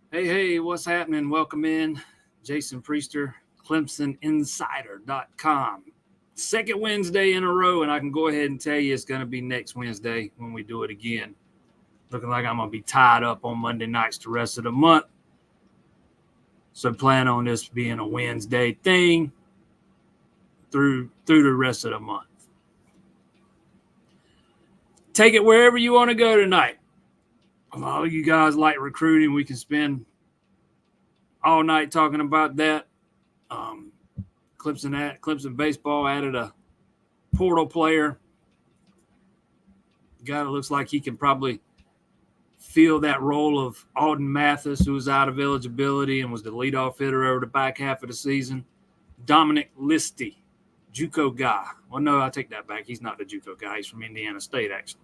Hey, what's happening? Welcome in. Jason Priester, ClemsonInsider.com. Second Wednesday in a row, and I can go ahead and tell you it's going to be next Wednesday when we do it again. Looking like I'm going to be tied up on Monday nights the rest of the month. So plan on this being a Wednesday thing through the rest of the month. Take it wherever you want to go tonight. All you guys like recruiting, we can spend all night talking about that. Clemson baseball added a portal player. Guy that looks like he can probably fill that role of Alden Mathis, who was out of eligibility and was the leadoff hitter over the back half of the season. Dominic Listy, JUCO guy. Well, no, I take that back. He's not the JUCO guy. He's from Indiana State, actually.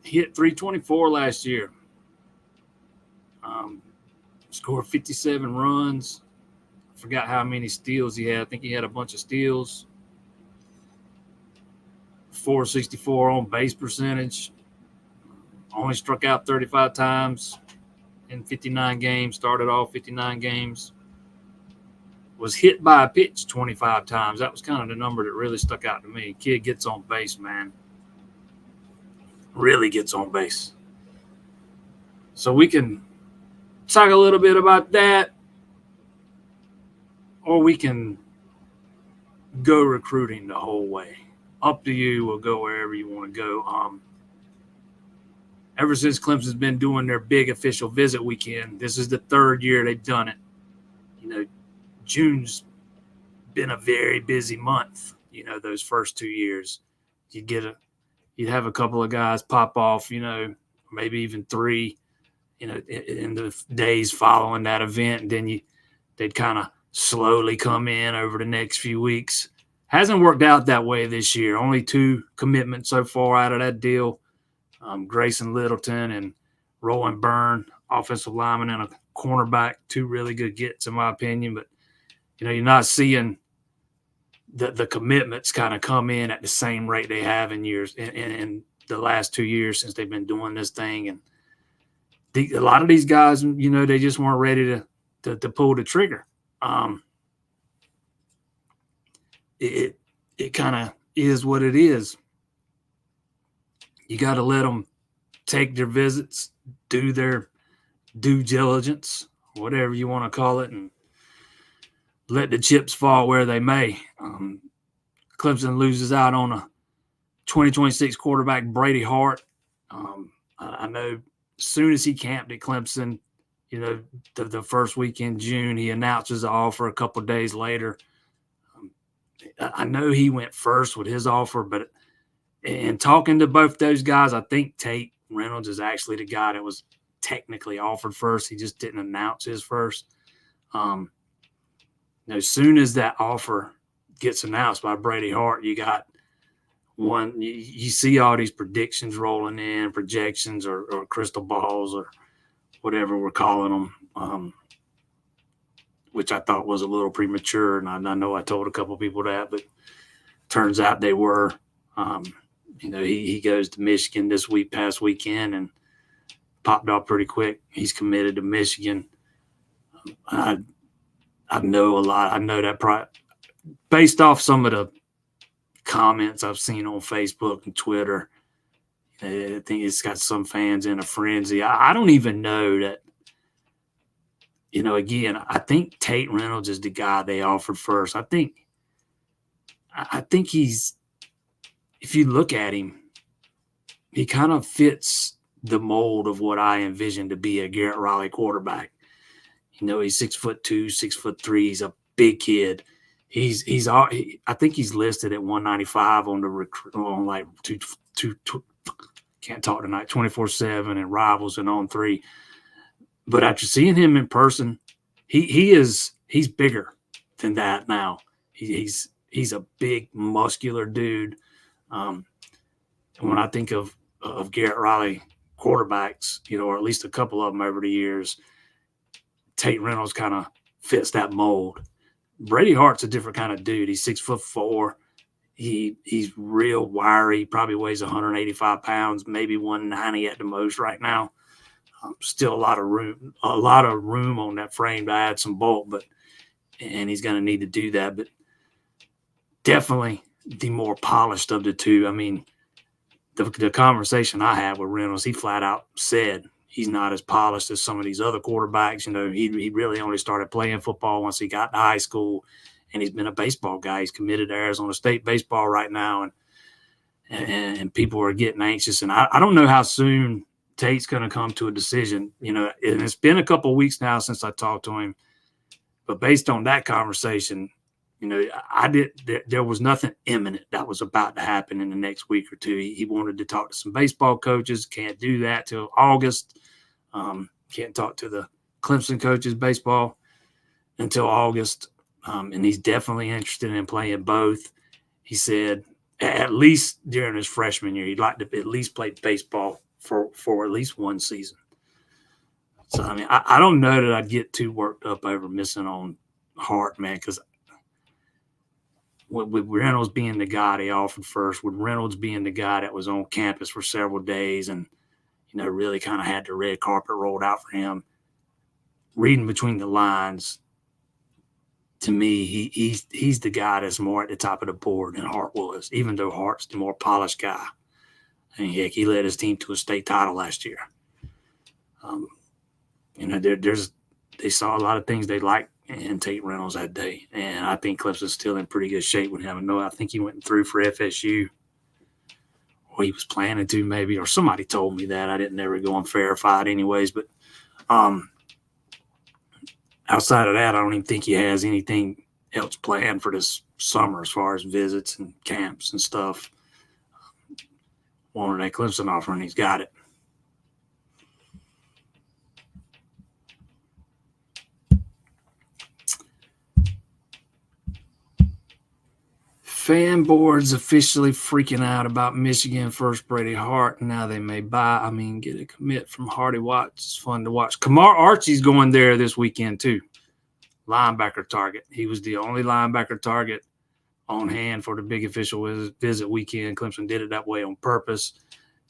He hit 324 last year. Scored 57 runs. I forgot how many steals he had. I think he had a bunch of steals. 464 on base percentage. Only struck out 35 times in 59 games. Started off 59 games. Was hit by a pitch 25 times. That was kind of the number that really stuck out to me. Kid gets on base, man. Really gets on base. So we can talk a little bit about that, or we can go recruiting the whole way. Up to you. We'll go wherever you want to go. Ever since Clemson's been doing their big official visit weekend, this is the third year they've done it. June's been a very busy month. Those first 2 years, you'd have a couple of guys pop off. Maybe even three. In the days following that event, and then they'd kind of slowly come in over the next few weeks. Hasn't worked out that way this year. Only 2 commitments so far out of that deal. Grayson Littleton and Rowan Byrne, offensive lineman and a cornerback, 2 really good gets in my opinion. But, you're not seeing the commitments kind of come in at the same rate they have in the last 2 years since they've been doing this thing. And a lot of these guys, they just weren't ready to pull the trigger. It kind of is what it is. You got to let them take their visits, do their due diligence, whatever you want to call it, and let the chips fall where they may. Clemson loses out on a 2026 quarterback, Brady Hart. I know as soon as he camped at Clemson, the first week in June, he announces the offer a couple of days later. I know he went first with his offer, but in talking to both those guys, I think Tate Reynolds is actually the guy that was technically offered first. He just didn't announce his first. As soon as that offer gets announced by Brady Hart, you got one. You see all these predictions rolling in, projections or crystal balls or whatever we're calling them, which I thought was a little premature. And I know I told a couple people that, but turns out they were. He goes to Michigan this past weekend and popped off pretty quick. He's committed to Michigan. I know a lot. I know that based off some of the comments I've seen on Facebook and Twitter. I think it's got some fans in a frenzy. I don't even know that. Again, I think Tate Reynolds is the guy they offered first. I think he's, if you look at him, he kind of fits the mold of what I envisioned to be a Garrett Riley quarterback. He's 6'2", 6'3". He's a big kid. I think he's listed at 195 on on like can't talk tonight 24/7 and Rivals and On 3. But after seeing him in person, he's bigger than that now. He's a big muscular dude. When I think of Garrett Riley quarterbacks, or at least a couple of them over the years, Tate Reynolds kind of fits that mold. Brady Hart's a different kind of dude. He's 6'4". He's real wiry. He probably weighs 185 pounds, maybe 190 at the most right now. Still a lot of room on that frame to add some bulk, and he's going to need to do that. But definitely the more polished of the two. I mean, the conversation I had with Reynolds, he flat out said he's not as polished as some of these other quarterbacks. You know, he really only started playing football once he got to high school, and he's been a baseball guy. He's committed to Arizona State baseball right now, and people are getting anxious. And I don't know how soon Tate's going to come to a decision. You know, and it's been a couple of weeks now since I talked to him, but based on that conversation, you know, there was nothing imminent that was about to happen in the next week or two. He wanted to talk to some baseball coaches. Can't do that till August. Can't talk to the Clemson coaches baseball until August. And he's definitely interested in playing both. He said at least during his freshman year, he'd like to at least play baseball for at least one season. So, I mean, I don't know that I'd get too worked up over missing on Hart, man, because with Reynolds being the guy they offered first, with Reynolds being the guy that was on campus for several days and, you know, really kind of had the red carpet rolled out for him, reading between the lines, to me, he's the guy that's more at the top of the board than Hart was, even though Hart's the more polished guy. I mean, heck, he led his team to a state title last year. You know, they saw a lot of things they liked in Tate Reynolds that day, and I think Clemson's still in pretty good shape with him. I think he went through for FSU, or he was planning to maybe, or somebody told me that. I didn't ever go and verify it anyways, but outside of that, I don't even think he has anything else planned for this summer as far as visits and camps and stuff. Wanted that Clemson offer, and he's got it. Fan boards officially freaking out about Michigan first Brady Hart. Now they may get a commit from Hardy Watts. It's fun to watch. Kamar Archie's going there this weekend too. Linebacker target. He was the only linebacker target on hand for the big official visit weekend. Clemson did it that way on purpose.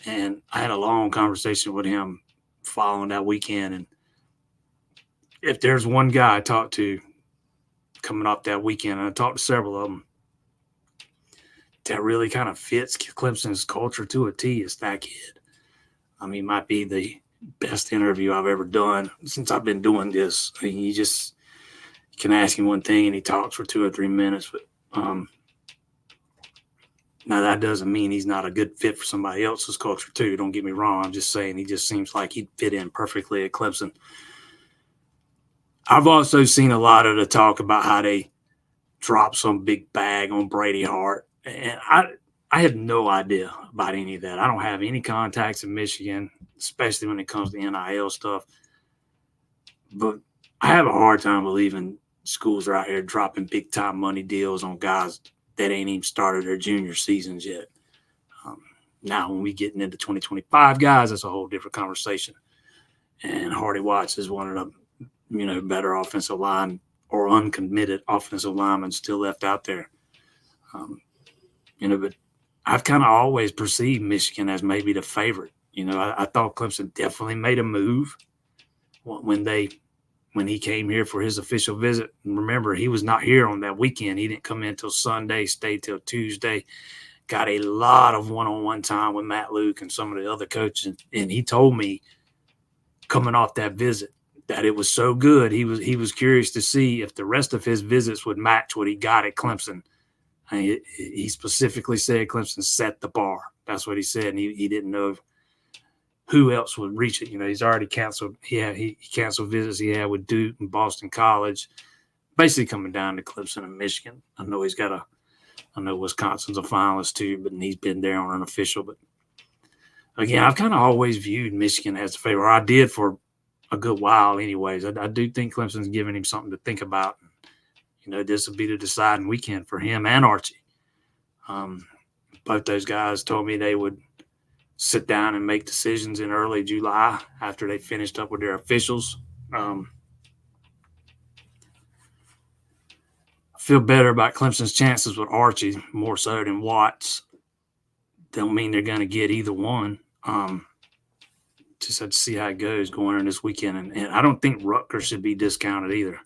And I had a long conversation with him following that weekend. And if there's one guy I talked to coming off that weekend, and I talked to several of them, that really kind of fits Clemson's culture to a T, is that kid. I mean, might be the best interview I've ever done since I've been doing this. I mean, you can ask him one thing and he talks for 2 or 3 minutes. But now that doesn't mean he's not a good fit for somebody else's culture too. Don't get me wrong. I'm just saying he just seems like he'd fit in perfectly at Clemson. I've also seen a lot of the talk about how they drop some big bag on Brady Hart. And I have no idea about any of that. I don't have any contacts in Michigan, especially when it comes to NIL stuff. But I have a hard time believing schools are out here dropping big-time money deals on guys that ain't even started their junior seasons yet. Now, when we getting into 2025 guys, that's a whole different conversation. And Hardy Watts is one of the, better offensive line or uncommitted offensive linemen still left out there. But I've kind of always perceived Michigan as maybe the favorite. I thought Clemson definitely made a move when he came here for his official visit. And remember, he was not here on that weekend. He didn't come in till Sunday, stayed till Tuesday, got a lot of one-on-one time with Matt Luke and some of the other coaches. And he told me coming off that visit that it was so good. He was curious to see if the rest of his visits would match what he got at Clemson. He specifically said Clemson set the bar. That's what he said. And he didn't know who else would reach it. He's already canceled. He canceled visits he had with Duke and Boston College, basically coming down to Clemson and Michigan. I know Wisconsin's a finalist too, but he's been there on an official. But again, I've kind of always viewed Michigan as the favorite. I did for a good while anyways. I do think Clemson's giving him something to think about. This will be the deciding weekend for him and Archie. Both those guys told me they would sit down and make decisions in early July after they finished up with their officials. I feel better about Clemson's chances with Archie more so than Watts. Don't mean they're going to get either one. just have to see how it goes going in this weekend. And I don't think Rutgers should be discounted either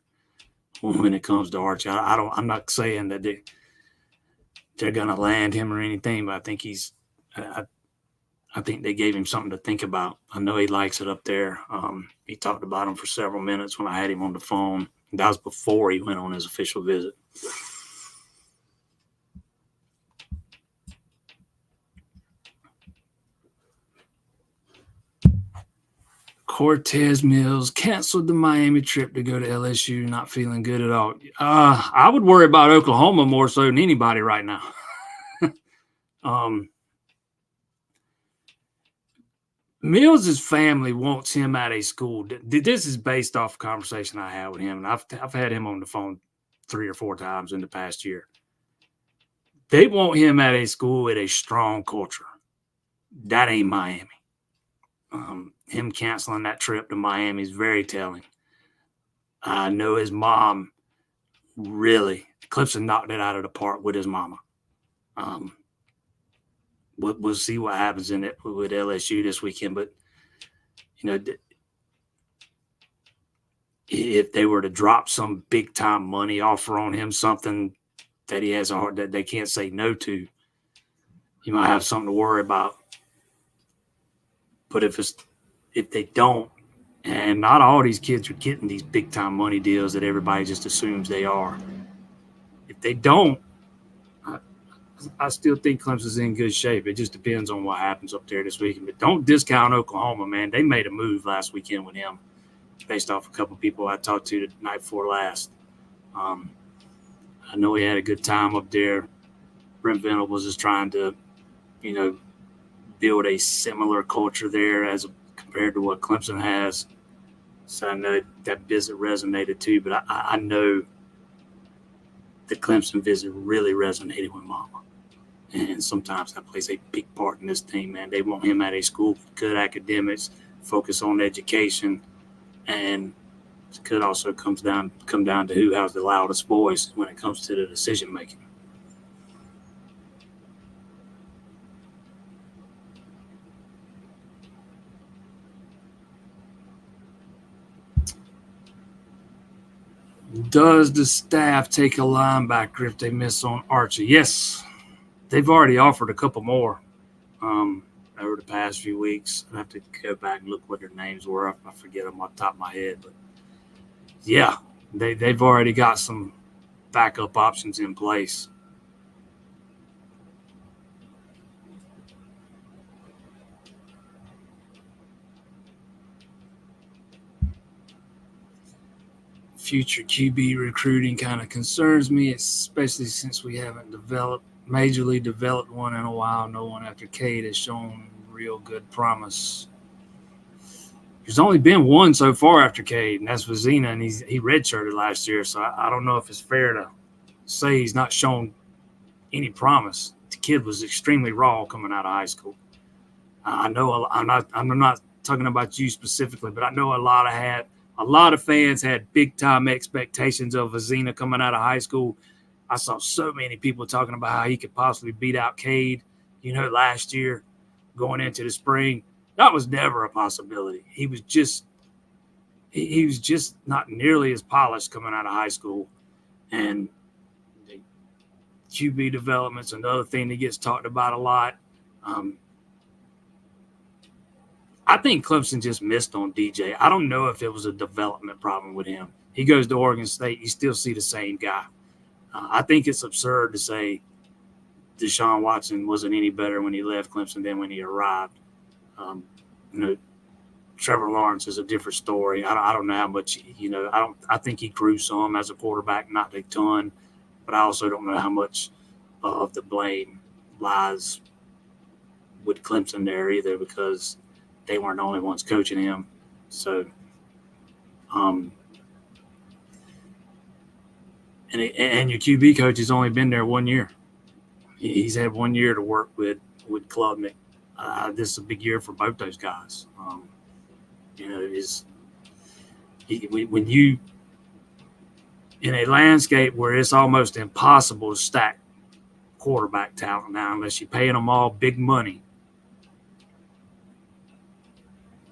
when it comes to Archie. I'm not saying that they're going to land him or anything, but I think I think they gave him something to think about. I know he likes it up there. He talked about him for several minutes when I had him on the phone. That was before he went on his official visit. Cortez Mills canceled the Miami trip to go to LSU, not feeling good at all. I would worry about Oklahoma more so than anybody right now. Mills' family wants him at a school. This is based off a conversation I had with him, and I've had him on the phone 3 or 4 times in the past year. They want him at a school with a strong culture. That ain't Miami. Him canceling that trip to Miami is very telling. I know his mom really, Clemson knocked it out of the park with his mama. We'll see what happens in it with LSU this weekend. But, you know, if they were to drop some big time money offer on him, something that he has a heart that they can't say no to, you might have something to worry about. But if they don't, and not all these kids are getting these big time money deals that everybody just assumes they are. If they don't, I still think Clemson's in good shape. It just depends on what happens up there this weekend. But don't discount Oklahoma, man. They made a move last weekend with him based off a couple of people I talked to the night before last. I know he had a good time up there. Brent Venables is trying to, build a similar culture there as compared to what Clemson has. So I know that visit resonated too, but I know the Clemson visit really resonated with Mama. And sometimes that plays a big part in this team, man. They want him at a school with good academics, focus on education, and it could also come down to who has the loudest voice when it comes to the decision making. Does the staff take a linebacker if they miss on Archie? Yes. They've already offered a couple more over the past few weeks. I have to go back and look what their names were. I forget them off the top of my head. But, yeah, they've already got some backup options in place. Future QB recruiting kind of concerns me, especially since we haven't majorly developed one in a while. No one after Cade has shown real good promise. There's only been one so far after Cade, and that's Vizina, and he redshirted last year. So I don't know if it's fair to say he's not shown any promise. The kid was extremely raw coming out of high school. I know I'm not talking about you specifically, but I know a lot of fans had big time expectations of Vizina coming out of high school. I saw so many people talking about how he could possibly beat out Cade, last year going into the spring. That was never a possibility. He was just not nearly as polished coming out of high school. And the QB development's another thing that gets talked about a lot. I think Clemson just missed on DJ. I don't know if it was a development problem with him. He goes to Oregon State, you still see the same guy. I think it's absurd to say Deshaun Watson wasn't any better when he left Clemson than when he arrived. Trevor Lawrence is a different story. I don't know how much, I think he grew some as a quarterback, not a ton, but I also don't know how much of the blame lies with Clemson there either, because they weren't the only ones coaching him. So, and your QB coach has only been there 1 year. He's had 1 year to work with Klubnik. This is a big year for both those guys. When you in a landscape where it's almost impossible to stack quarterback talent now unless you're paying them all big money.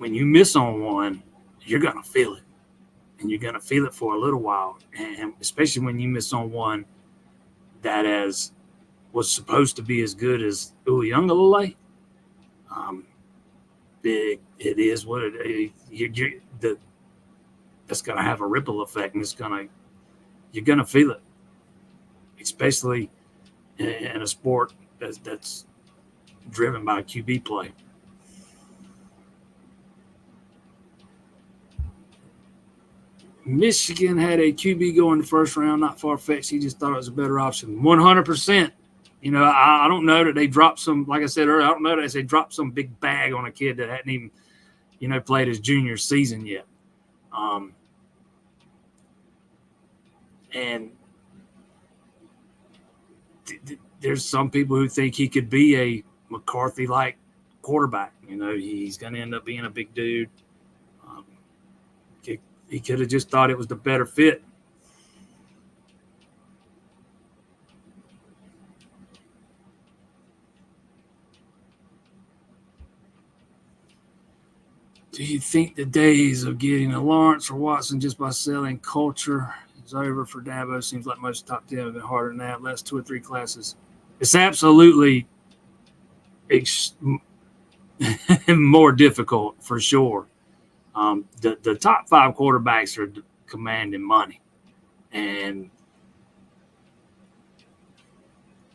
when you miss on one, you're going to feel it. And you're going to feel it for a little while. And especially when you miss on one that was supposed to be as good as Uyunglele. It is what it is. That's going to have a ripple effect, and you're going to feel it, especially in a sport that's driven by QB play. Michigan had a QB go in the first round, not far-fetched. He just thought it was a better option. 100%. I don't know that they dropped some, like I said earlier, I don't know that they dropped some big bag on a kid that hadn't even, played his junior season yet. And there's some people who think he could be a McCarthy-like quarterback. He's going to end up being a big dude. He could have just thought it was the better fit. Do you think the days of getting a Lawrence or Watson just by selling culture is over for Dabo? Seems like most top 10 have been harder than that. Last 2 or 3 classes. It's absolutely more difficult for sure. The top 5 quarterbacks are commanding money. And,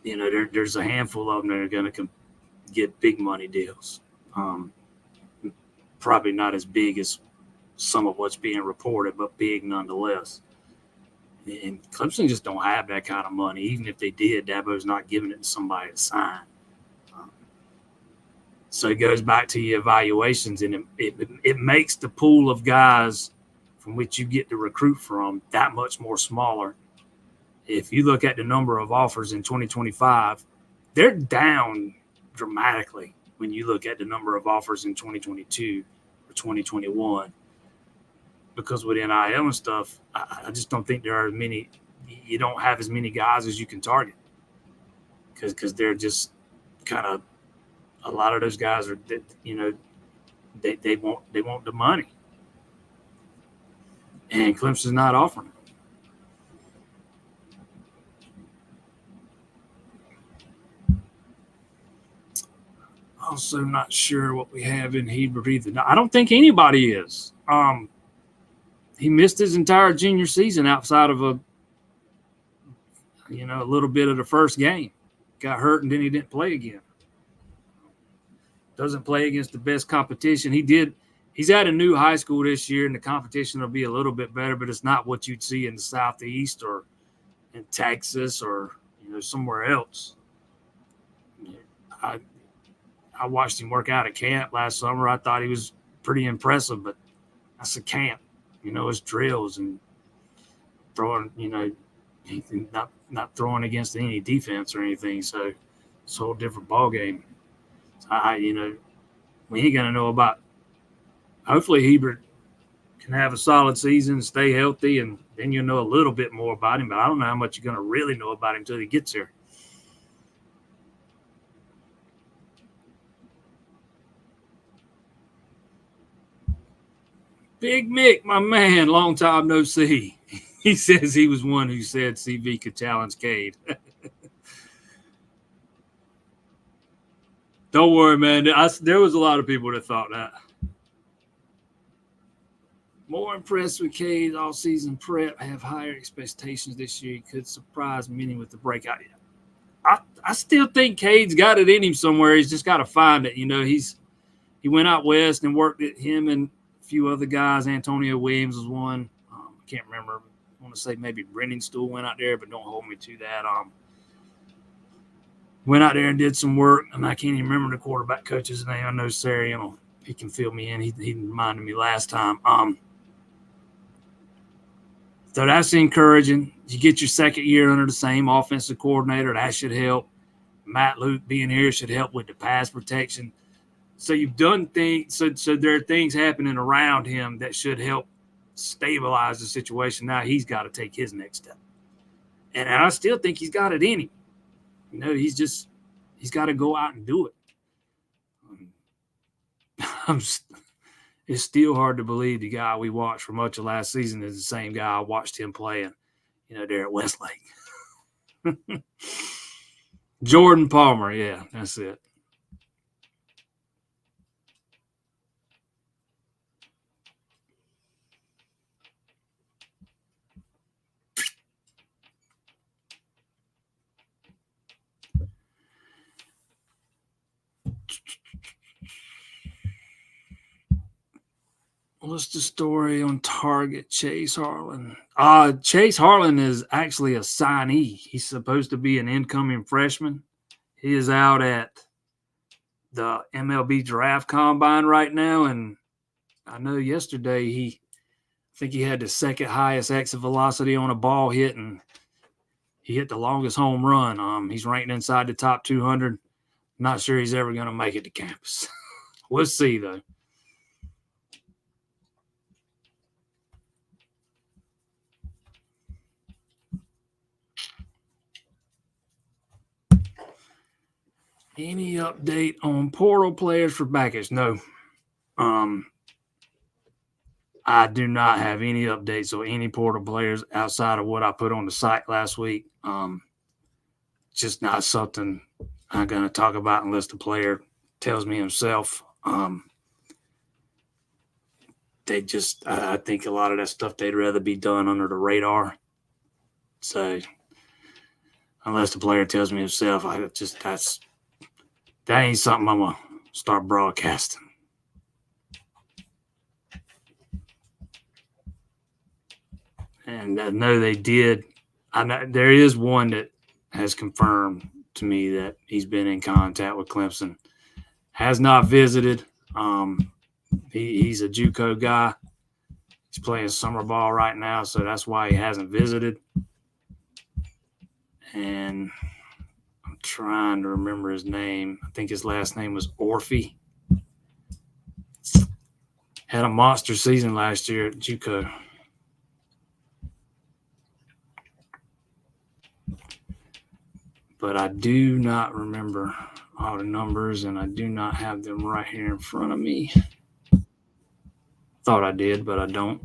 there's a handful of them that are going to get big money deals. Probably not as big as some of what's being reported, but big nonetheless. And Clemson just don't have that kind of money. Even if they did, Dabo's not giving it to somebody to sign. So it goes back to your evaluations, and it makes the pool of guys from which you get to recruit from that much more smaller. If you look at the number of offers in 2025, they're down dramatically when you look at the number of offers in 2022 or 2021. Because with NIL and stuff, I just don't think there are as many – you don't have as many guys as you can target because they're just kind of – a lot of those guys are, they want the money. And Clemson's not offering it. Also not sure what we have in Hebrew either. I don't think anybody is. He missed his entire junior season outside of a little bit of the first game. Got hurt, and then he didn't play again. Doesn't play against the best competition. He's at a new high school this year, and the competition will be a little bit better, but it's not what you'd see in the Southeast or in Texas or, somewhere else. I watched him work out at camp last summer. I thought he was pretty impressive, but that's a camp. It's drills and throwing, not throwing against any defense or anything. So it's a whole different ballgame. We ain't going to know about – hopefully Hebert can have a solid season, stay healthy, and then you'll know a little bit more about him. But I don't know how much you're going to really know about him until he gets here. Big Mick, my man, long time no see. He says he was one who said CV could challenge Cade. Don't worry, man. There was a lot of people that thought that. More impressed with Cade all-season prep. I have higher expectations this year. He could surprise many with the breakout. I still think Cade's got it in him somewhere. He's just got to find it. He went out west and worked at him and a few other guys. Antonio Williams was one. I can't remember. I want to say maybe Brennan Stool went out there, but don't hold me to that. Went out there and did some work, and I can't even remember the quarterback coach's name. I know Sarah, he can fill me in. He reminded me last time. So that's encouraging. You get your second year under the same offensive coordinator. That should help. Matt Luke being here should help with the pass protection. So you've done things. So there are things happening around him that should help stabilize the situation. Now he's got to take his next step. And I still think he's got it in him. He's got to go out and do it. it's still hard to believe the guy we watched for much of last season is the same guy I watched him playing, there at Westlake. Jordan Palmer, yeah, that's it. What's the story on Target? Chase Harlan. Chase Harlan is actually a signee. He's supposed to be an incoming freshman. He is out at the MLB draft combine right now, and I know yesterday I think he had the second highest exit velocity on a ball hit, and he hit the longest home run. He's ranked inside the top 200. Not sure he's ever going to make it to campus. We'll see, though. Any update on portal players for Backus? No. I do not have any updates on any portal players outside of what I put on the site last week. Just not something I'm going to talk about unless the player tells me himself. I think a lot of that stuff they'd rather be done under the radar. So unless the player tells me himself, that ain't something I'm going to start broadcasting. And I know they did. I know there is one that has confirmed to me that he's been in contact with Clemson. Has not visited. He's a JUCO guy. He's playing summer ball right now, so that's why he hasn't visited. And I'm trying to remember his name. I think his last name was Orphy. Had a monster season last year at JUCO. But I do not remember all the numbers, and I do not have them right here in front of me. Thought I did, but I don't.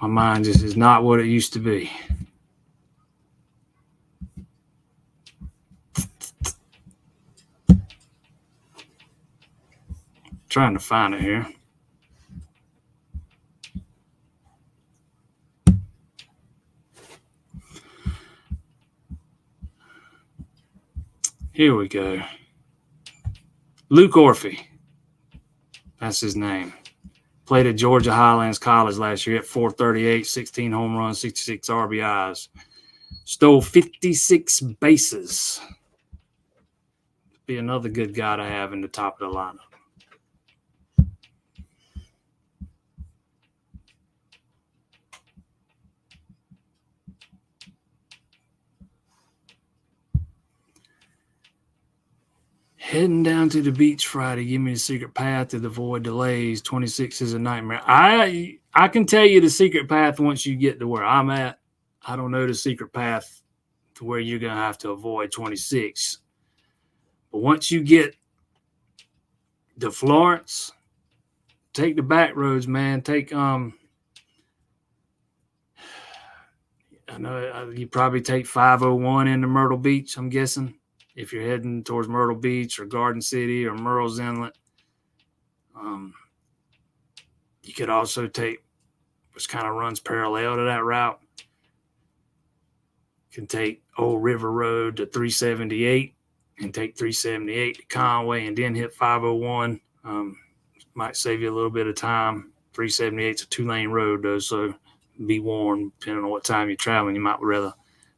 My mind just is not what it used to be. Trying to find it here. Here we go. Luke Orphy. That's his name. Played at Georgia Highlands College last year at 438, 16 home runs, 66 RBIs. Stole 56 bases. Be another good guy to have in the top of the lineup. Heading down to the beach Friday. Give me the secret path to avoid delays. 26 is a nightmare. I can tell you the secret path once you get to where I'm at. I don't know the secret path to where you're going to have to avoid 26. But once you get to Florence, take the back roads, man. I know you probably take 501 into Myrtle Beach, I'm guessing, if you're heading towards Myrtle Beach or Garden City or Murrells Inlet. You could also take, which kind of runs parallel to that route, you can take Old River Road to 378 and take 378 to Conway and then hit 501. Might save you a little bit of time. 378 is a 2-lane road, though, so be warned, depending on what time you're traveling. You might rather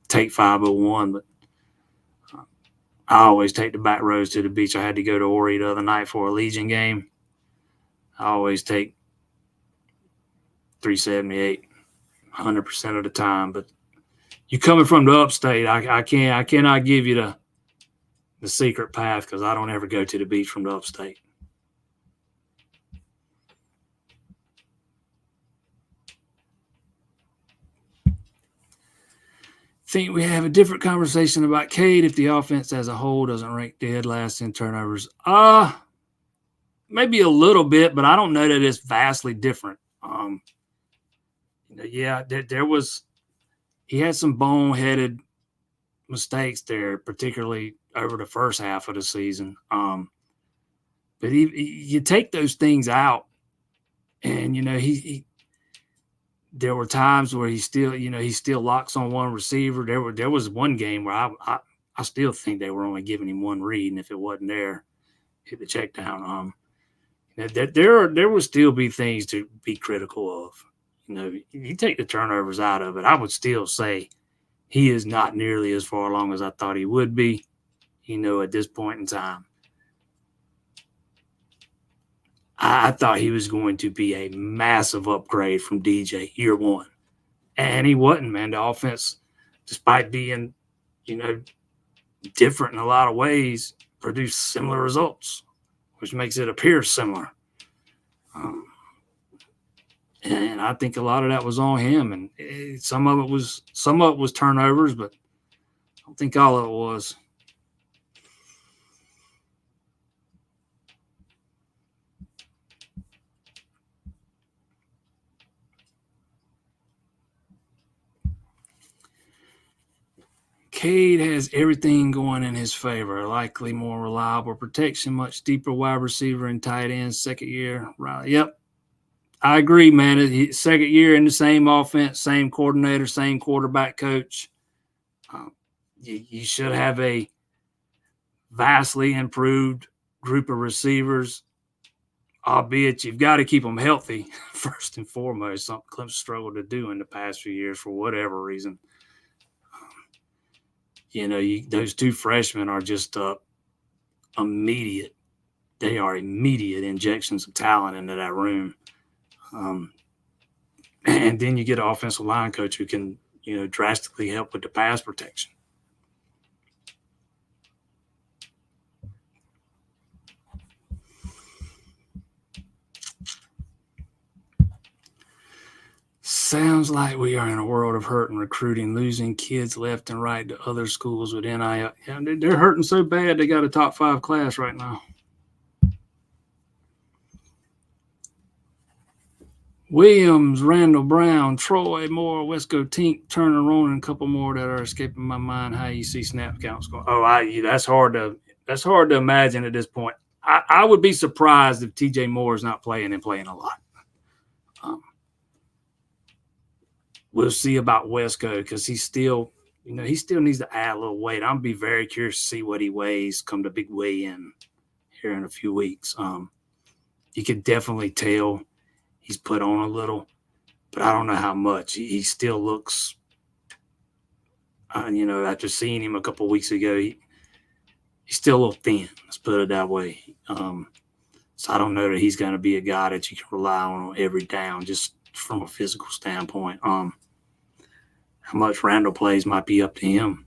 take 501, but I always take the back roads to the beach. I had to go to Horry the other night for a Legion game. I always take 378 100% of the time. But you coming from the upstate, I cannot give you the secret path because I don't ever go to the beach from the upstate. think we have a different conversation about Cade if the offense as a whole doesn't rank dead last in turnovers. Maybe a little bit, but I don't know that it's vastly different. Yeah, there was – he had some boneheaded mistakes there, particularly over the first half of the season. But you take those things out, and, he there were times where he still locks on one receiver. There was one game where I still think they were only giving him one read, and if it wasn't there, hit the check down. There will still be things to be critical of. You take the turnovers out of it, I would still say he is not nearly as far along as I thought he would be, at this point in time. I thought he was going to be a massive upgrade from DJ year one. And he wasn't, man. The offense, despite being, different in a lot of ways, produced similar results, which makes it appear similar. And I think a lot of that was on him. And some of it was turnovers, but I don't think all of it was. Cade has everything going in his favor. Likely more reliable protection, much deeper wide receiver and tight end second year. Right. Yep. I agree, man. Second year in the same offense, same coordinator, same quarterback coach. You should have a vastly improved group of receivers, albeit you've got to keep them healthy first and foremost, something Clemson struggled to do in the past few years for whatever reason. Those two freshmen are just immediate. They are immediate injections of talent into that room. And then you get an offensive line coach who can, drastically help with the pass protection. Sounds like we are in a world of hurt and recruiting, losing kids left and right to other schools with NIL. Yeah, they're hurting so bad they got a top 5 class right now. Williams, Randall Brown, Troy Moore, Wesco Tink, Turner Ronan, and a couple more that are escaping my mind. How you see snap counts going? That's hard to imagine at this point. I would be surprised if TJ Moore is not playing and playing a lot. We'll see about Wesco because he still needs to add a little weight. I'm gonna be very curious to see what he weighs come the big weigh-in here in a few weeks. You can definitely tell he's put on a little, but I don't know how much. He still looks, after seeing him a couple of weeks ago, he's still a little thin. Let's put it that way. So I don't know that he's going to be a guy that you can rely on every down, just from a physical standpoint. How much Randall plays might be up to him.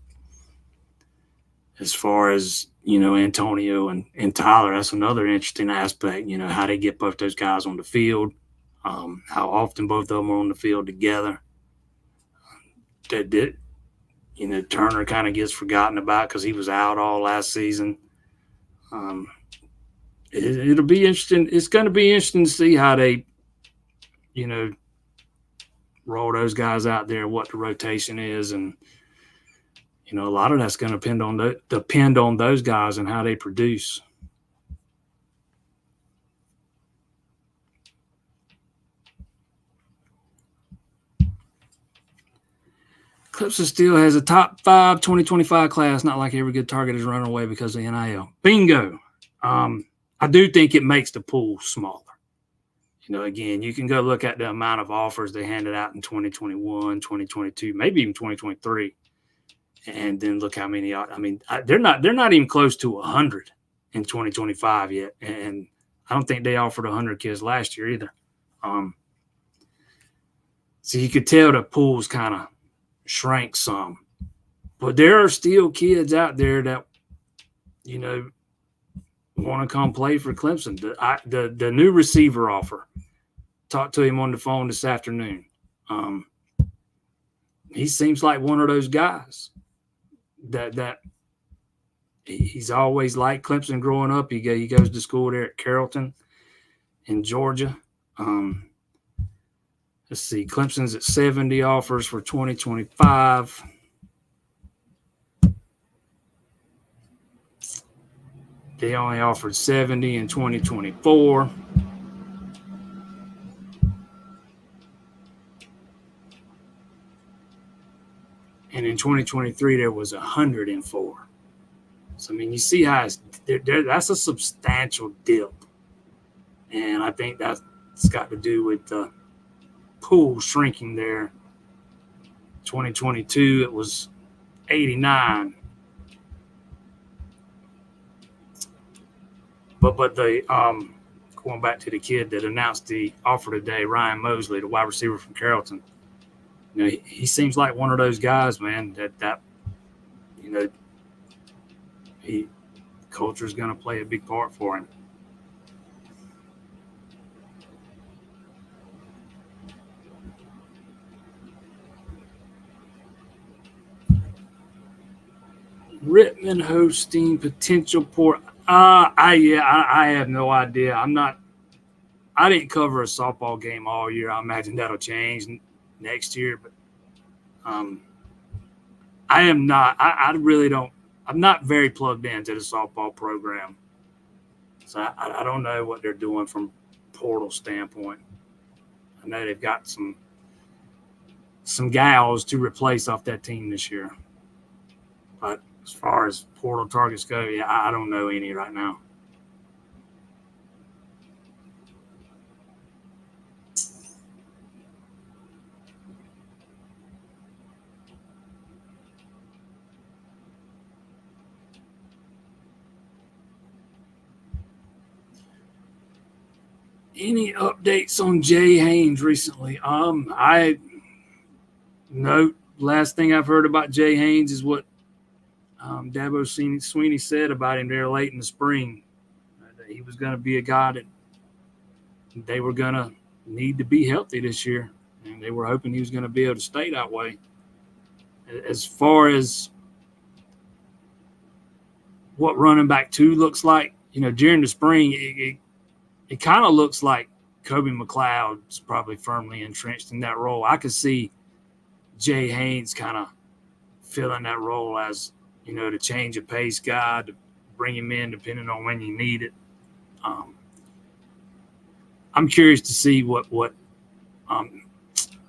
As far as, Antonio and Tyler, that's another interesting aspect, how they get both those guys on the field, how often both of them are on the field together. Turner kind of gets forgotten about because he was out all last season. It'll be interesting. It's going to be interesting to see how they, roll those guys out there, what the rotation is, and a lot of that's going to depend on those guys and how they produce. Clemson still has a top 5 2025 class. Not like every good target is running away because of NIL. Bingo. I do think it makes the pool smaller. Again, you can go look at the amount of offers they handed out in 2021, 2022, maybe even 2023, and then look how many. They're not even close to 100 in 2025 yet, and I don't think they offered 100 kids last year either. So you could tell the pool's kind of shrank some, but there are still kids out there that want to come play for Clemson. The new receiver offer, talked to him on the phone this afternoon. he seems like one of those guys that he's always liked Clemson growing up. He goes to school there at Carrollton in Georgia. Let's see, Clemson's at 70 offers for 2025. They only offered 70 in 2024. And in 2023, there was 104. So, I mean, you see how that's a substantial dip. And I think that's got to do with the pool shrinking there. 2022, it was 89. But the going back to the kid that announced the offer today, Ryan Mosley, the wide receiver from Carrollton. You know, he seems like one of those guys, man, that you know, culture is going to play a big part for him. Recruitment hosting potential port. I have no idea. I didn't cover a softball game all year. I imagine that'll change next year, but I am not. I really don't. I'm not very plugged into the softball program, so I don't know what they're doing from portal standpoint. I know they've got some gals to replace off that team this year, but as far as portal targets go, yeah, I don't know any right now. Any updates on Jay Haynes recently? Last thing I've heard about Jay Haynes is what Dabo Sweeney said about him there late in the spring. That he was going to be a guy that they were going to need to be healthy this year, and they were hoping he was going to be able to stay that way. As far as what running back 2 looks like, you know, during the spring, it kind of looks like Kobe McLeod's probably firmly entrenched in that role. I could see Jay Haynes kind of filling that role as, you know, the change of pace guy, to bring him in depending on when you need it. I'm curious to see what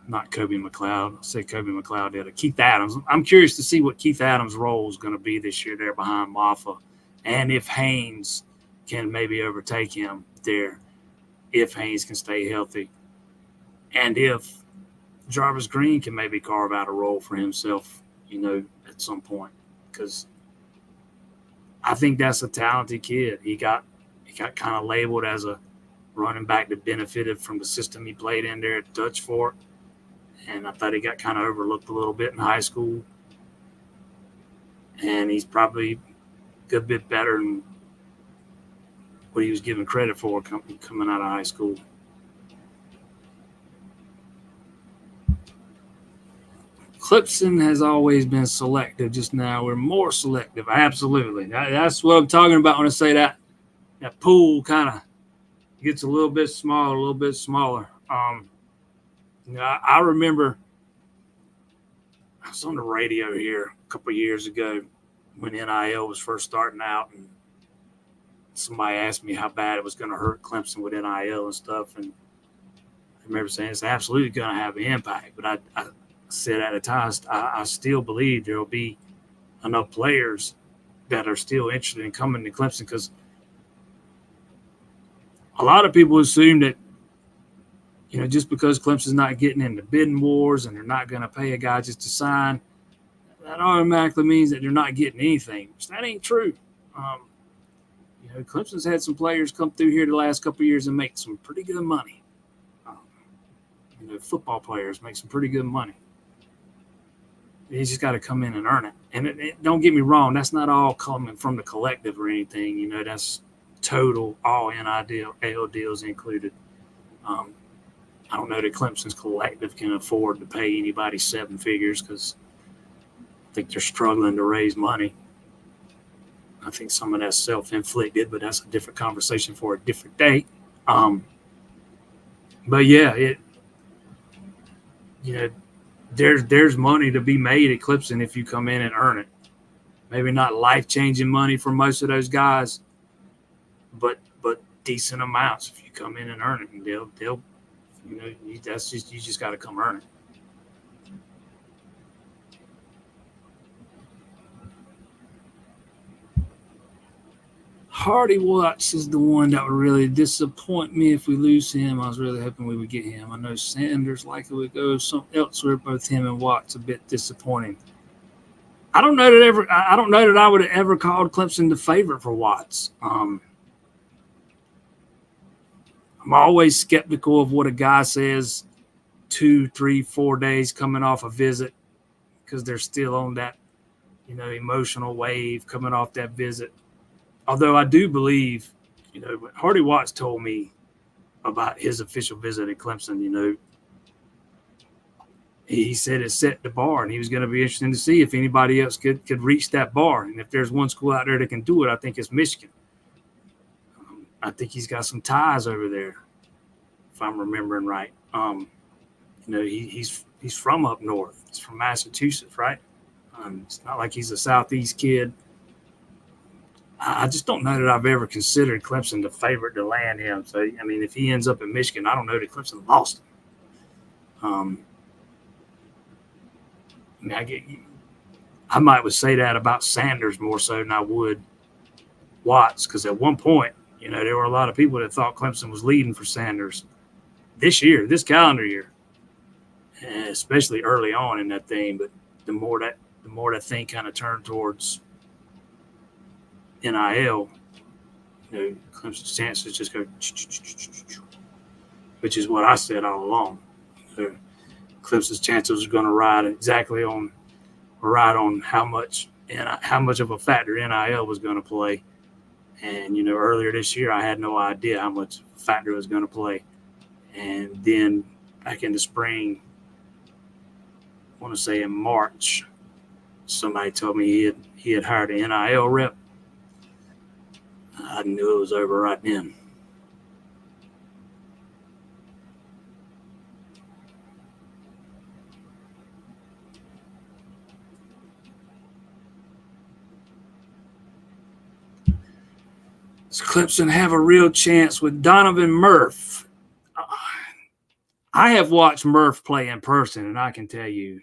not Kobe McLeod. I say Kobe McLeod did. Keith Adams. I'm curious to see what Keith Adams' role is going to be this year there behind Maffa, and if Haynes can maybe overtake him there, if Haynes can stay healthy, and if Jarvis Green can maybe carve out a role for himself, you know, at some point, because I think that's a talented kid. He got kind of labeled as a running back that benefited from the system he played in there at Dutch Fork, and I thought he got kind of overlooked a little bit in high school, and he's probably a good bit better than what he was given credit for coming out of high school. Clemson has always been selective. Just now we're more selective. Absolutely. That's what I'm talking about when I say that pool kind of gets a little bit smaller. You know, I remember I was on the radio here a couple of years ago when NIL was first starting out, and somebody asked me how bad it was going to hurt Clemson with NIL and stuff, and I remember saying it's absolutely going to have an impact. But I said at the time, I still believe there will be enough players that are still interested in coming to Clemson, because a lot of people assume that, you know, just because Clemson's not getting into bidding wars and they're not going to pay a guy just to sign, that automatically means that they're not getting anything. Which that ain't true. You know, Clemson's had some players come through here the last couple of years and make some pretty good money. You know, football players make some pretty good money. You just got to come in and earn it. And don't get me wrong, that's not all coming from the collective or anything. You know, that's total, all NIL deals included. I don't know that Clemson's collective can afford to pay anybody 7 figures because I think they're struggling to raise money. I think some of that's self-inflicted, but that's a different conversation for a different day. Um, but yeah, you know, there's money to be made at Clemson if you come in and earn it. Maybe not life-changing money for most of those guys, but decent amounts if you come in and earn it. And they'll that's just you just got to come earn it. Hardy Watts is the one that would really disappoint me if we lose him. I was really hoping we would get him. I know Sanders likely would go elsewhere. Both him and Watts a bit disappointing. I don't know that I would have ever called Clemson the favorite for Watts. I'm always skeptical of what a guy says 2, 3, 4 days coming off a visit because they're still on that, emotional wave coming off that visit. Although I do believe, what Hardy Watts told me about his official visit at Clemson, he said it set the bar, and he was going to be interested to see if anybody else could reach that bar. And if there's one school out there that can do it, I think it's Michigan. I think he's got some ties over there, if I'm remembering right. He's from up north. He's from Massachusetts, right? It's not like he's a Southeast kid. I just don't know that I've ever considered Clemson the favorite to land him. So, I mean, if he ends up in Michigan, I don't know that Clemson lost him. I might would say that about Sanders more so than I would Watts, because at one point, there were a lot of people that thought Clemson was leading for Sanders this calendar year, especially early on in that thing. But the more that thing kind of turned towards NIL, Clemson's chances just go, which is what I said all along. Clemson's chances are going to ride on how much of a factor NIL was going to play. And earlier this year, I had no idea how much factor it was going to play. And then back in the spring, I want to say in March, somebody told me he had hired an NIL rep. I knew it was over right then. Does Clemson have a real chance with Donovan Murph? I have watched Murph play in person, and I can tell you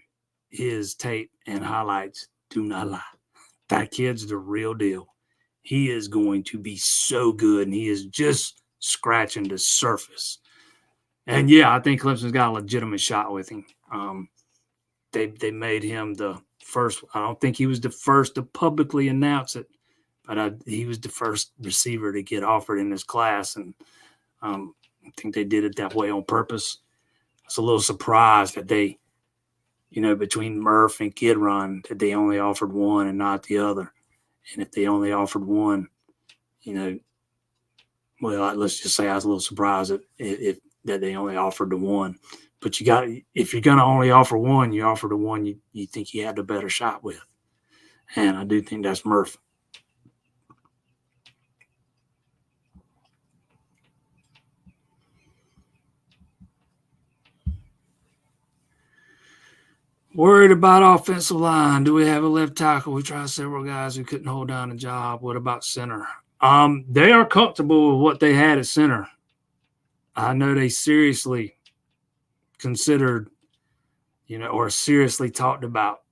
his tape and highlights do not lie. That kid's the real deal. He is going to be so good, and he is just scratching the surface. And, yeah, I think Clemson's got a legitimate shot with him. They made him the first. I don't think he was the first to publicly announce it, but he was the first receiver to get offered in this class, and I think they did it that way on purpose. I was a little surprised that they, between Murph and Kidron, that they only offered one and not the other. And if they only offered one, let's just say I was a little surprised that they only offered the one. But if you're going to only offer one, you offer the one you think you had the better shot with. And I do think that's Murph. Worried about offensive line. Do we have a left tackle? We tried several guys who couldn't hold down a job. What about center? They are comfortable with what they had at center. I know they seriously considered, or seriously talked about,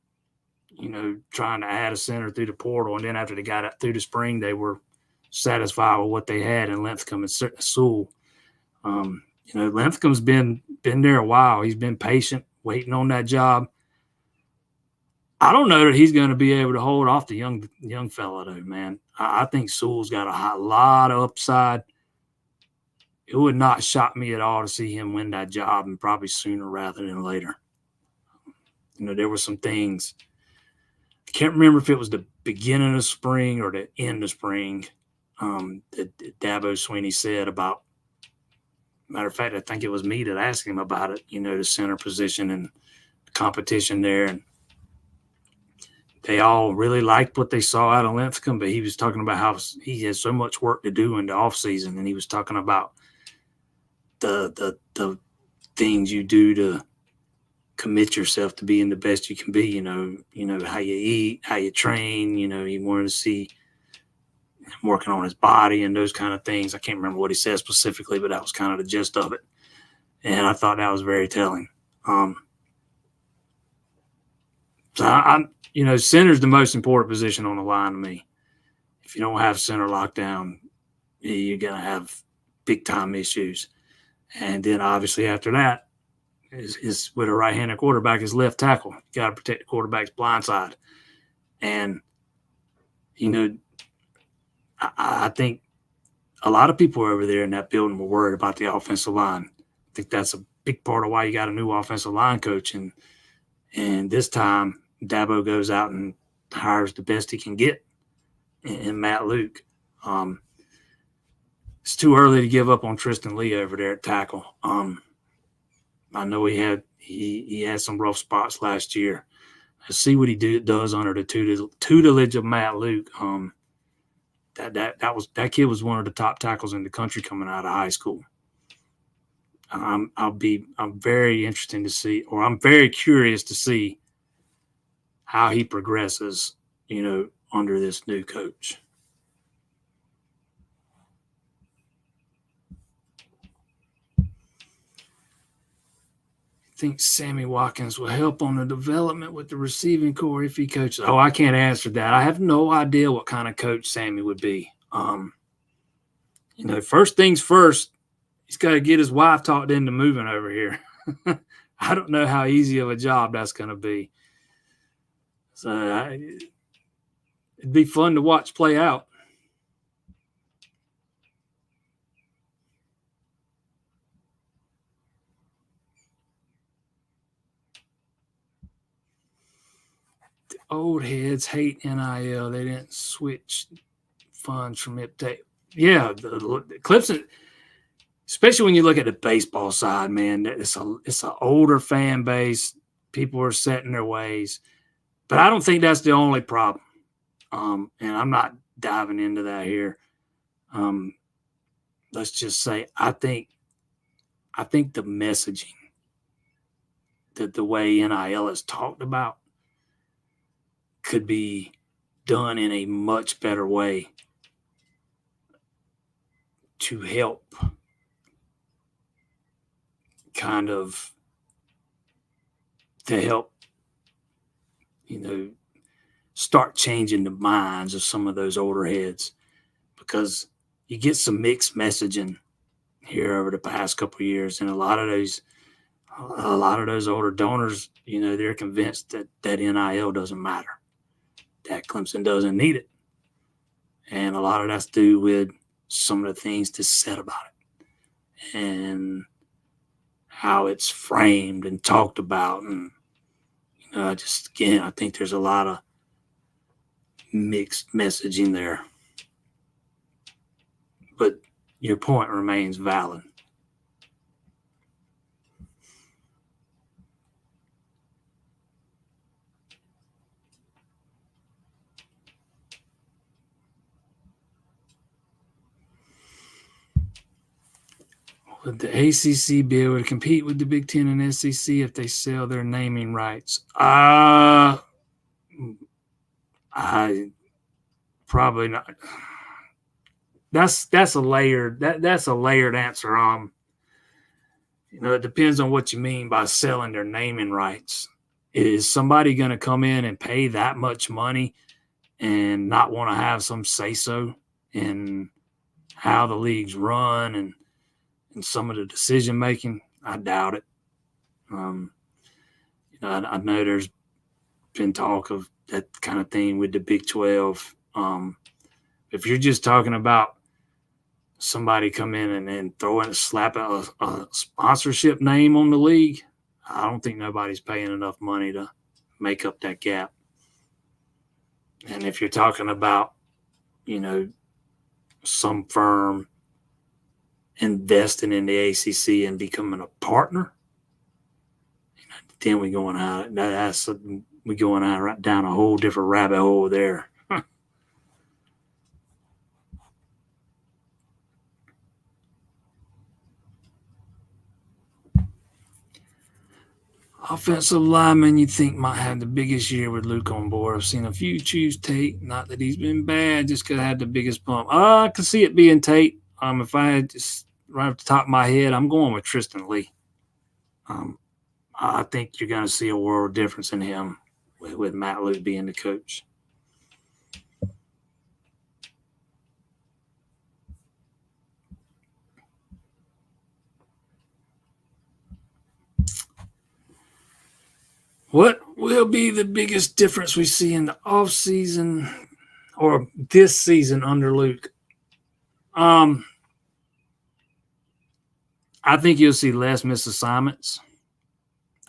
trying to add a center through the portal. And then after they got through the spring, they were satisfied with what they had in Linthicum and Sewell. Linthicum's been there a while. He's been patient, waiting on that job. I don't know that he's going to be able to hold off the young fella, though, man. I think Sewell's got a lot of upside. It would not shock me at all to see him win that job, and probably sooner rather than later. There were some things. I can't remember if it was the beginning of spring or the end of spring that Dabo Swinney said about Matter of fact, I think it was me that asked him about it, the center position and the competition there. And they all really liked what they saw out of Lipscomb, but he was talking about how he has so much work to do in the off season. And he was talking about the things you do to commit yourself to being the best you can be, how you eat, how you train, he wanted to see him working on his body and those kind of things. I can't remember what he said specifically, but that was kind of the gist of it. And I thought that was very telling. Center's the most important position on the line to me. If you don't have center lockdown, you're going to have big time issues. And then obviously after that is with a right-handed quarterback is left tackle. You got to protect the quarterback's blind side. And, I think a lot of people over there in that building were worried about the offensive line. I think that's a big part of why you got a new offensive line coach. And this time, Dabo goes out and hires the best he can get in Matt Luke. It's too early to give up on Tristan Lee over there at tackle. I know he had some rough spots last year. Let's see what he does under the tutelage of Matt Luke. That kid was one of the top tackles in the country coming out of high school. I'm very interested to see, or I'm very curious to see how he progresses, under this new coach. Think Sammy Watkins will help on the development with the receiving core if he coaches? Oh, I can't answer that. I have no idea what kind of coach Sammy would be. First things first, he's got to get his wife talked into moving over here. I don't know how easy of a job that's going to be. So it'd be fun to watch play out. Old heads hate NIL. They didn't switch funds from Iptake. Yeah, the Clemson, especially when you look at the baseball side, man, it's an older fan base. People are set in their ways. But I don't think that's the only problem. And I'm not diving into that here. Let's just say I think the messaging, the way NIL is talked about, could be done in a much better way to help start changing the minds of some of those older heads, because you get some mixed messaging here over the past couple of years, and a lot of those older donors, they're convinced that NIL doesn't matter, that Clemson doesn't need it. And a lot of that's to do with some of the things that's said about it and how it's framed and talked about. And, I think there's a lot of mixed messaging there. But your point remains valid. Would the ACC be able to compete with the Big Ten and SEC if they sell their naming rights? I probably not. That's a layered answer. It depends on what you mean by selling their naming rights. Is somebody going to come in and pay that much money and not want to have some say so in how the leagues run and some of the decision making? I doubt it. I know there's been talk of that kind of thing with the Big 12. If you're just talking about somebody come in and slap a sponsorship name on the league, I don't think nobody's paying enough money to make up that gap. And if you're talking about, some firm investing in the ACC and becoming a partner, then we going out. We going out right down a whole different rabbit hole there. Offensive lineman you think might have the biggest year with Luke on board. I've seen a few choose Tate. Not that he's been bad, just because I had the biggest bump. I could see it being Tate. If I had just right off the top of my head, I'm going with Tristan Lee. I think you're going to see a world difference in him with Matt Luke being the coach. What will be the biggest difference we see in the offseason or this season under Luke? I think you'll see less missed assignments.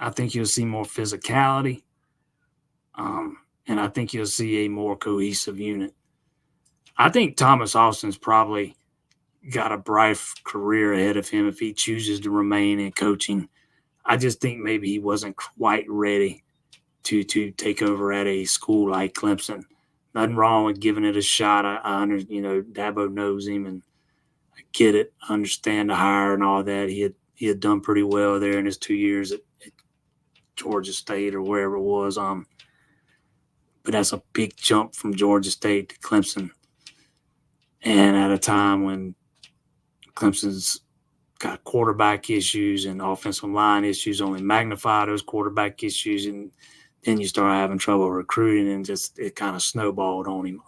I think you'll see more physicality. And I think you'll see a more cohesive unit. I think Thomas Austin's probably got a bright career ahead of him if he chooses to remain in coaching. I just think maybe he wasn't quite ready to take over at a school like Clemson. Nothing wrong with giving it a shot. Dabo knows him, and I get it. I understand the hire and all that. He had done pretty well there in his 2 years at Georgia State or wherever it was. But that's a big jump from Georgia State to Clemson, and at a time when Clemson's got quarterback issues and offensive line issues, only magnify those quarterback issues, and then you start having trouble recruiting, and just it kind of snowballed on him.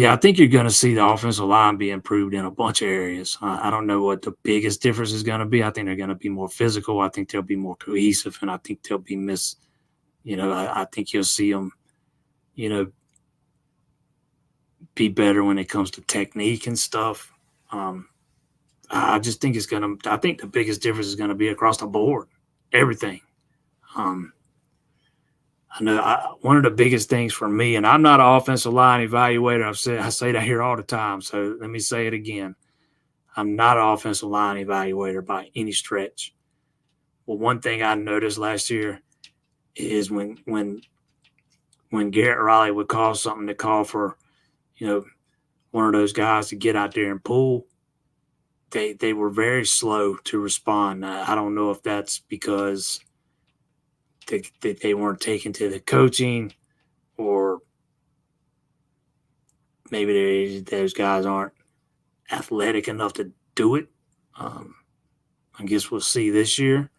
I think you're going to see the offensive line be improved in a bunch of areas. I don't know what the biggest difference is going to be. I think they're going to be more physical. I think they'll be more cohesive, and I think they'll be I think you'll see them, be better when it comes to technique and stuff. I just think I think the biggest difference is going to be across the board, everything. I know one of the biggest things for me, and I'm not an offensive line evaluator. I say that here all the time, so let me say it again. I'm not an offensive line evaluator by any stretch. Well, one thing I noticed last year is when Garrett Riley would call something to call for, one of those guys to get out there and pull, they were very slow to respond. I don't know if that's because they weren't taken to the coaching, or maybe those guys aren't athletic enough to do it. I guess we'll see this year.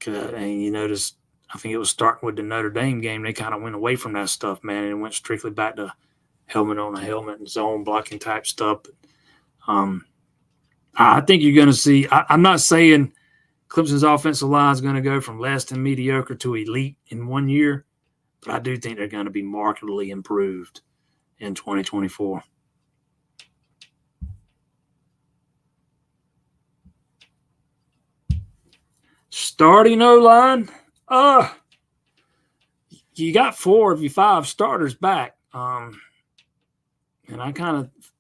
And you notice, I think it was starting with the Notre Dame game, they kind of went away from that stuff, man, and went strictly back to helmet on a helmet and zone blocking type stuff. I think you're going to see – I'm not saying Clemson's offensive line is going to go from less than mediocre to elite in 1 year, but I do think they're going to be markedly improved in 2024. Starting O-line, you got 4 of your 5 starters back, and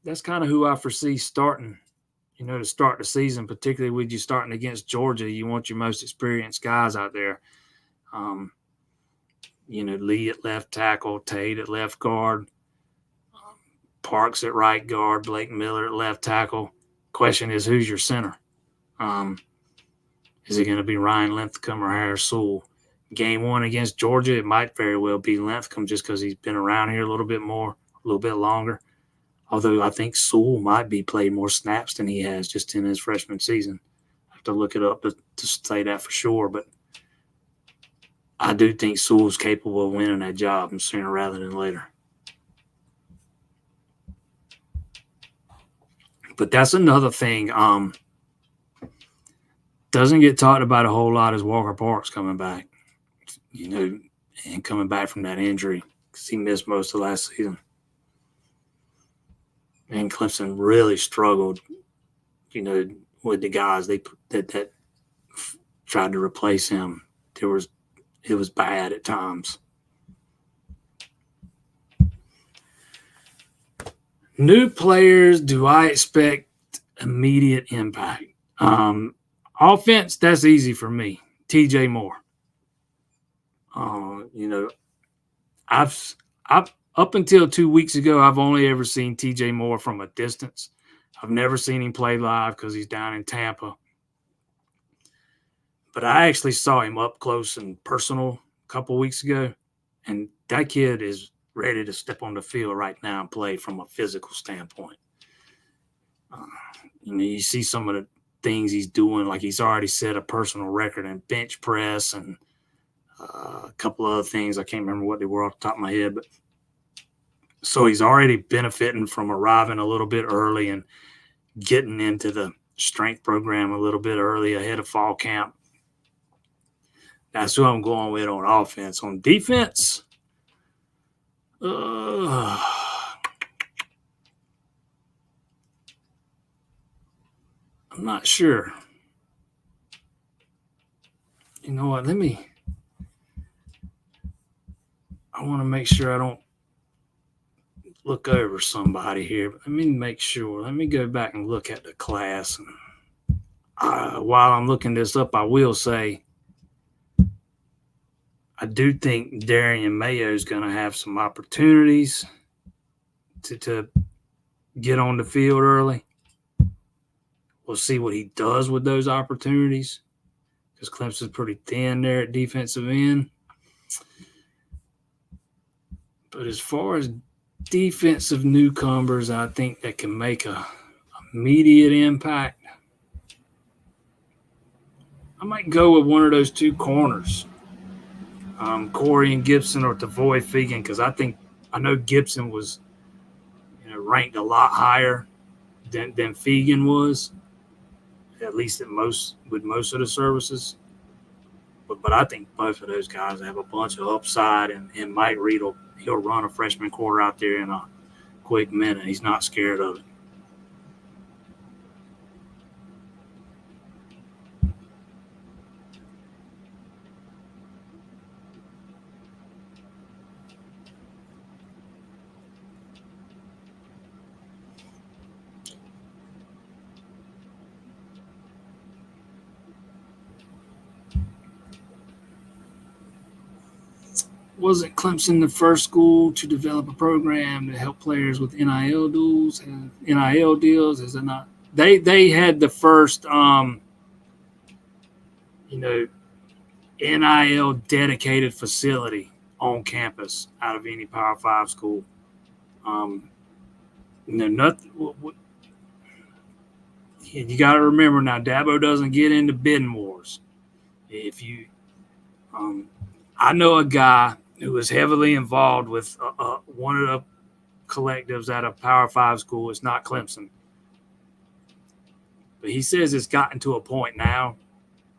that's kind of who I foresee starting. To start the season, particularly with you starting against Georgia, you want your most experienced guys out there. Lee at left tackle, Tate at left guard, Parks at right guard, Blake Miller at left tackle. Question is, who's your center? Is it going to be Ryan Linthicum or Harris Sewell? Game 1 against Georgia, it might very well be Linthicum just because he's been around here a little bit more, a little bit longer. Although I think Sewell might be played more snaps than he has just in his freshman season. I have to look it up to say that for sure. But I do think Sewell's capable of winning that job sooner rather than later. But that's another thing. Doesn't get talked about a whole lot is Walker Parks coming back. And coming back from that injury because he missed most of last season. And Clemson really struggled, with the guys that tried to replace him. It was bad at times. New players, do I expect immediate impact? Offense, that's easy for me. TJ Moore. You know, I've up until 2 weeks ago, I've only ever seen TJ Moore from a distance. I've never seen him play live because he's down in Tampa. But I actually saw him up close and personal a couple weeks ago, and that kid is ready to step on the field right now and play from a physical standpoint. You see some of the things he's doing, like he's already set a personal record in bench press and a couple of other things. I can't remember what they were off the top of my head, but so he's already benefiting from arriving a little bit early and getting into the strength program a little bit early ahead of fall camp. That's who I'm going with on offense. On defense, I'm not sure. You know what? I want to make sure I don't look over somebody here, but let me make sure. Let me go back and look at the class. While I'm looking this up, I will say I do think Darian Mayo is going to have some opportunities to get on the field early. We'll see what he does with those opportunities because Clemson's pretty thin there at defensive end. But as far as defensive newcomers, I think that can make a immediate impact. I might go with one of those two corners, Corey and Gibson or Tavoy Fegan, because I know Gibson was ranked a lot higher than Fegan was, at least with most of the services. But I think both of those guys have a bunch of upside, and Mike Reed he'll run a freshman quarter out there in a quick minute. He's not scared of it. Wasn't Clemson the first school to develop a program to help players with NIL deals? NIL deals, is it not? They had the first NIL dedicated facility on campus out of any Power 5 school. Nothing. You got to remember now, Dabo doesn't get into bidding wars. I know a guy who was heavily involved with one of the collectives at a Power 5 school. It's not Clemson. But he says it's gotten to a point now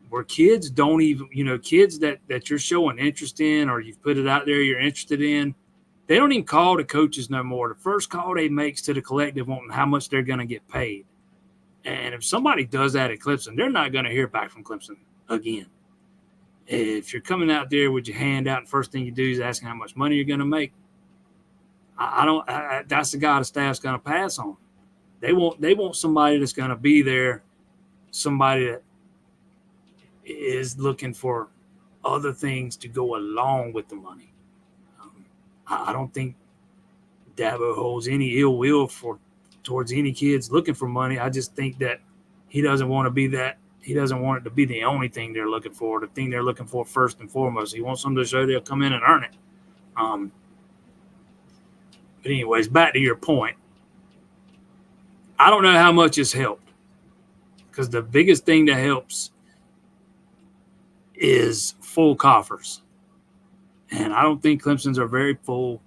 where kids don't even, kids that you're showing interest in or you've put it out there you're interested in, they don't even call the coaches no more. The first call they make to the collective on how much they're going to get paid. And if somebody does that at Clemson, they're not going to hear back from Clemson again. If you're coming out there with your hand out and first thing you do is asking how much money you're going to make, that's the guy the staff's going to pass on. They want somebody that's going to be there, somebody that is looking for other things to go along with the money. I don't think Dabo holds any ill will towards any kids looking for money. I just think that he doesn't want to be that. He doesn't want it to be the only thing they're looking for, the thing they're looking for first and foremost. He wants them to show they'll come in and earn it. But anyways, back to your point. I don't know how much has helped because the biggest thing that helps is full coffers. And I don't think Clemson's are very full.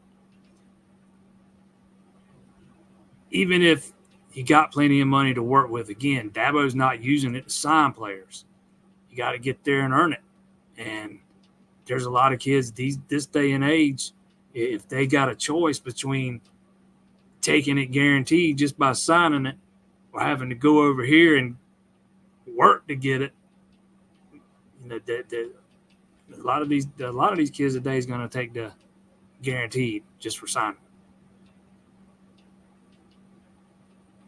Even if you got plenty of money to work with, again, Dabo's not using it to sign players. You got to get there and earn it. And there's a lot of kids this day and age, if they got a choice between taking it guaranteed just by signing it or having to go over here and work to get it, a lot of these kids today is going to take the guaranteed just for signing.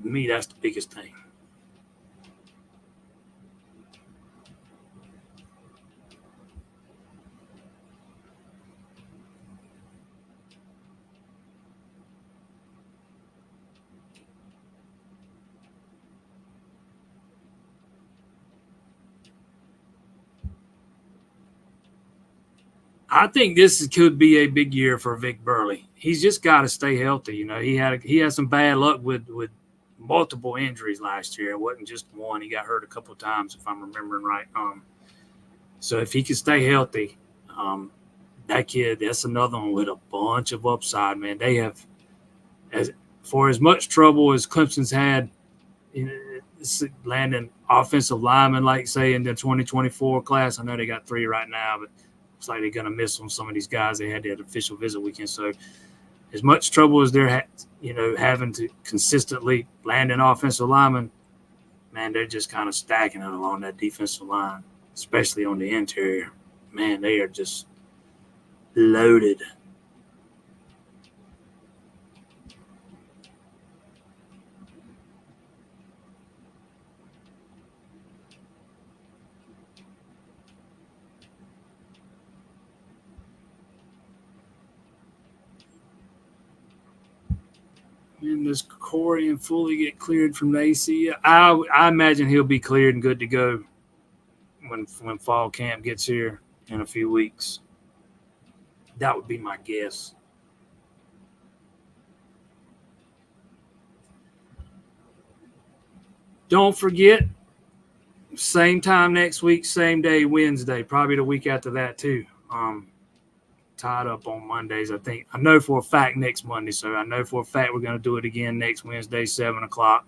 me, that's the biggest thing. I think this could be a big year for Vic Burley. He's just got to stay healthy. He had some bad luck with multiple injuries last year. It wasn't just one. He got hurt a couple of times, if I'm remembering right. So if he can stay healthy, that kid, that's another one with a bunch of upside, man. They have, as much trouble as Clemson's had landing offensive linemen, like say in the 2024 class. I know they got 3 right now, but it's like they're going to miss on some of these guys. They had that official visit weekend. So as much trouble as they're having to consistently land an offensive lineman, man, they're just kind of stacking it along that defensive line, especially on the interior. Man, they are just loaded. And does Corey and Foley get cleared from the ACL? I imagine he'll be cleared and good to go when fall camp gets here in a few weeks. That would be my guess. Don't forget, same time next week, same day, Wednesday, probably the week after that too. Tied up on Mondays, I think. I know for a fact next Monday, so I know for a fact we're going to do it again next Wednesday, 7 o'clock.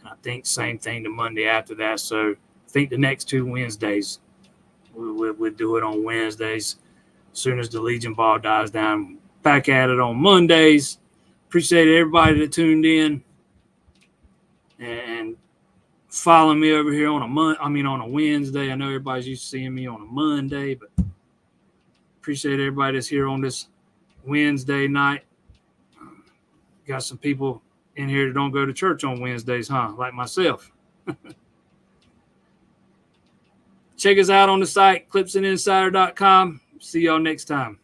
And I think same thing the Monday after that. So I think the next 2 Wednesdays, we'll do it on Wednesdays. As soon as the Legion ball dies down, back at it on Mondays. Appreciate everybody that tuned in and follow me over here on a Wednesday. I know everybody's used to seeing me on a Monday, but appreciate everybody that's here on this Wednesday night. Got some people in here that don't go to church on Wednesdays, like myself. Check us out on the site, ClemsonInsider.com. See y'all next time.